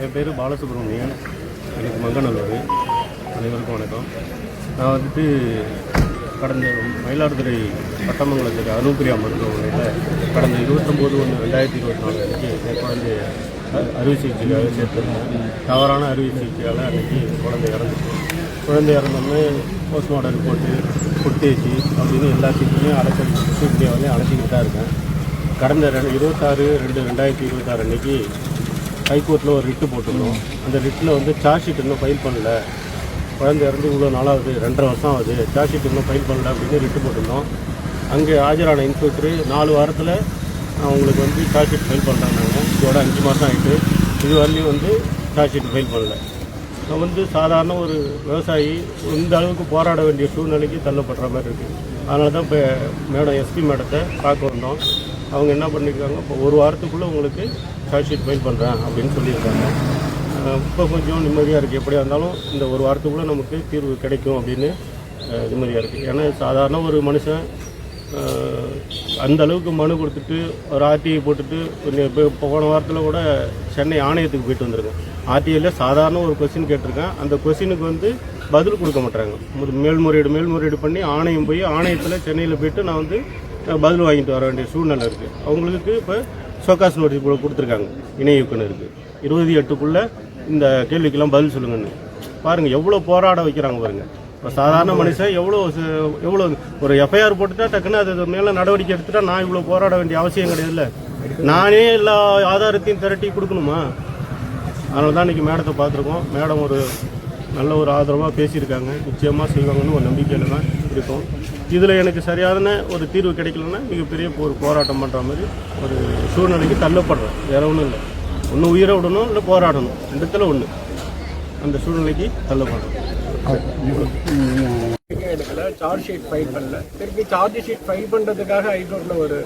என் பேர் பாலசுப்ரமணியன், எனக்கு மங்கநல்லூர். அனைவருக்கும் வணக்கம். நான் வந்துட்டு கடந்த மயிலாடுதுறை பட்டமங்கலத்துக்கு அனுப்பிரியா மருத்துவமனையில் கடந்த 29/1/2024 அன்றைக்கி என் குழந்தைய அறுவை சிகிச்சைக்காக சேர்த்துருந்தேன். தவறான அறுவை சிகிச்சையால் அன்றைக்கி குழந்தை இறந்துச்சு. குழந்தை இறந்தோடனே போஸ்ட்மார்ட்டம் ரிப்போர்ட்டு, ஃபுட்டேஜ் அப்படின்னு எல்லாத்தையுமே இப்படியே அழைச்சிக்கிட்டு தான் இருக்கேன். கடந்த 26/2/2026 அன்றைக்கி ஹைகோர்ட்டில் ஒரு ரிட்டு போட்டிருந்தோம். அந்த ரிட்டில் வந்து சார்ஜ் ஷீட் இன்னும் ஃபைல் பண்ணல, குழந்தை இறந்து இவ்வளோ நாளாகுது, 2.5 வருஷம் ஆகுது, சார்ஜ் ஷீட் இன்னும் ஃபைல் பண்ணல அப்படின்னு ரிட்டு போட்டிருந்தோம். அங்கே ஆஜரான இன்ஸ்பெக்டர் 4 வாரத்தில் அவங்களுக்கு வந்து சார்ஜ் ஷீட் ஃபைல் பண்ணுறாங்க. இதோட 5 மாதம் ஆகிட்டு இது வரலையும் வந்து சார்ஜ் ஷீட் ஃபைல் பண்ணல. நான் வந்து சாதாரண ஒரு விவசாயி இந்த அளவுக்கு போராட வேண்டிய சூழ்நிலைக்கு தள்ளப்படுற மாதிரி இருக்குது. அதனால தான் இப்போ மேடம் எஸ்பி மேடத்தை பார்க்க வந்தோம். அவங்க என்ன பண்ணியிருக்காங்க, இப்போ 1 வாரத்துக்குள்ளே உங்களுக்கு சார்ஜ் ஷீட் ஃபைல் பண்ணுறேன் அப்படின்னு சொல்லியிருக்காங்க. இப்போ கொஞ்சம் நிம்மதியாக இருக்குது. எப்படியா இருந்தாலும் இந்த 1 வாரத்துக்குள்ளே நமக்கு தீர்வு கிடைக்கும் அப்படின்னு நிம்மதியாக இருக்குது. ஏன்னா சாதாரண ஒரு மனுஷன் அந்த அளவுக்கு மனு கொடுத்துட்டு ஒரு ஆர்டிஐ போட்டுட்டு இப்போ போன வாரத்தில் கூட சென்னை ஆணையத்துக்கு போயிட்டு வந்திருக்கேன். ஆர்டிஐயில் சாதாரண ஒரு கொஸ்டின் கேட்டிருக்கேன். அந்த கொஸ்டினுக்கு வந்து பதில் கொடுக்க மாட்டாங்க. மேல்முறையீடு பண்ணி ஆணையம் போய் ஆணையத்தில் சென்னையில் போயிட்டு நான் வந்து பதில் வாங்கிட்டு வர வேண்டிய சூழ்நிலை இருக்குது. அவங்களுக்கு இப்போ ஷோகாஸ் நோட்டீஸ் கொடுத்துருக்காங்க இணை இயக்குனருக்கு 28க்குள்ளே இந்த கேள்விக்கெல்லாம் பதில் சொல்லுங்கன்னு. பாருங்கள் எவ்வளோ போராட வைக்கிறாங்க பாருங்கள். இப்போ சாதாரண மனுஷன் எவ்வளோ ஒரு எஃப்ஐஆர் போட்டுட்டா டக்குன்னு அது மேலே நடவடிக்கை எடுத்துட்டா நான் இவ்வளோ போராட வேண்டிய அவசியம் கிடையாதுல்ல. நானே எல்லா ஆதாரத்தையும் திரட்டி கொடுக்கணுமா? அதனால தான் இன்றைக்கி மேடத்தை பார்த்துருக்கோம். மேடம் ஒரு நல்ல ஒரு ஆதரவாக பேசியிருக்காங்க. நிச்சயமாக செய்வாங்கன்னு ஒரு நம்பிக்கையில் தான் இருக்கும். இதில் எனக்கு சரியான ஒரு தீர்வு கிடைக்கலன்னா மிகப்பெரிய ஒரு போராட்டம் பண்ணுற மாதிரி ஒரு சூழ்நிலைக்கு தள்ளப்படுறேன். வேற ஒன்றும் இல்லை. ஒன்று உயிரை விடணும், இல்லை போராடணும், 2த்துல 1. அந்த சூழ்நிலைக்கு தள்ளப்படுறேன். எடுக்கல, சார்ஜ் ஷீட் ஃபைல் பண்ணல. திருப்பி சார்ஜ் ஷீட் ஃபைல் பண்ணுறதுக்காக ஹைகோர்ட்டில் ஒரு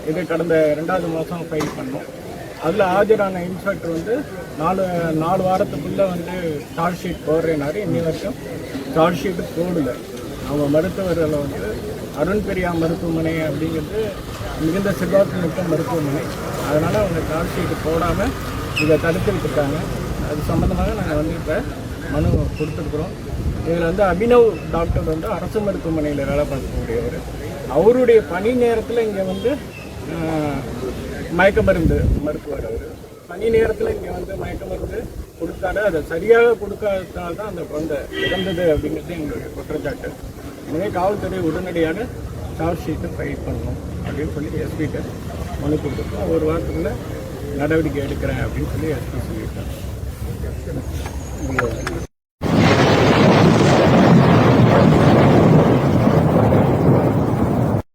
இது கடந்த 2வது மாதம் ஃபைல் பண்ணோம். அதில் ஆஜரான இன்ஸ்பெக்டர் வந்து 4 வாரத்துக்குள்ளே வந்து சார்ஜ் ஷீட் போடுறேனாரு. இன்னி வரைக்கும் சார்ஜ் ஷீட்டு போடல. அவங்க மருத்துவர்களை வந்து அருண் பெரியா மருத்துவமனை அப்படிங்கிறது மிகுந்த செல்வாக்கு மிக்க மருத்துவமனை. அதனால் அவங்க சார்ஜ் ஷீட்டு போடாமல் இதை தடுத்துக்கிட்டு இருக்காங்க. அது சம்மந்தமாக நாங்கள் வந்து இப்போ மனு கொடுத்துருக்குறோம். இதில் வந்து அபினவ் டாக்டர் வந்து அரசு மருத்துவமனையில் வேலை பார்க்கக்கூடியவர். அவருடைய பணி நேரத்தில் இங்கே வந்து மயக்க மருந்து மருத்துவர். அவர் பணி நேரத்தில் இங்கே வந்து மயக்க மருந்து கொடுத்தாரு. அதை சரியாக கொடுக்காததால தான் அந்த குழந்தை இறந்தது அப்படிங்கிறது எங்களுடைய குற்றச்சாட்டு. எனவே காவல்துறை உடனடியாக சார்ஜ் ஷீட்டு ஃபைல் பண்ணணும் அப்படின்னு சொல்லி எஸ்பிகிட்ட மனு கொடுத்துருக்கோம். 1 வாரத்துக்குள்ளே நடவடிக்கை எடுக்கிறேன் அப்படின்னு சொல்லி எஸ்பி சொல்லியிருக்காங்க.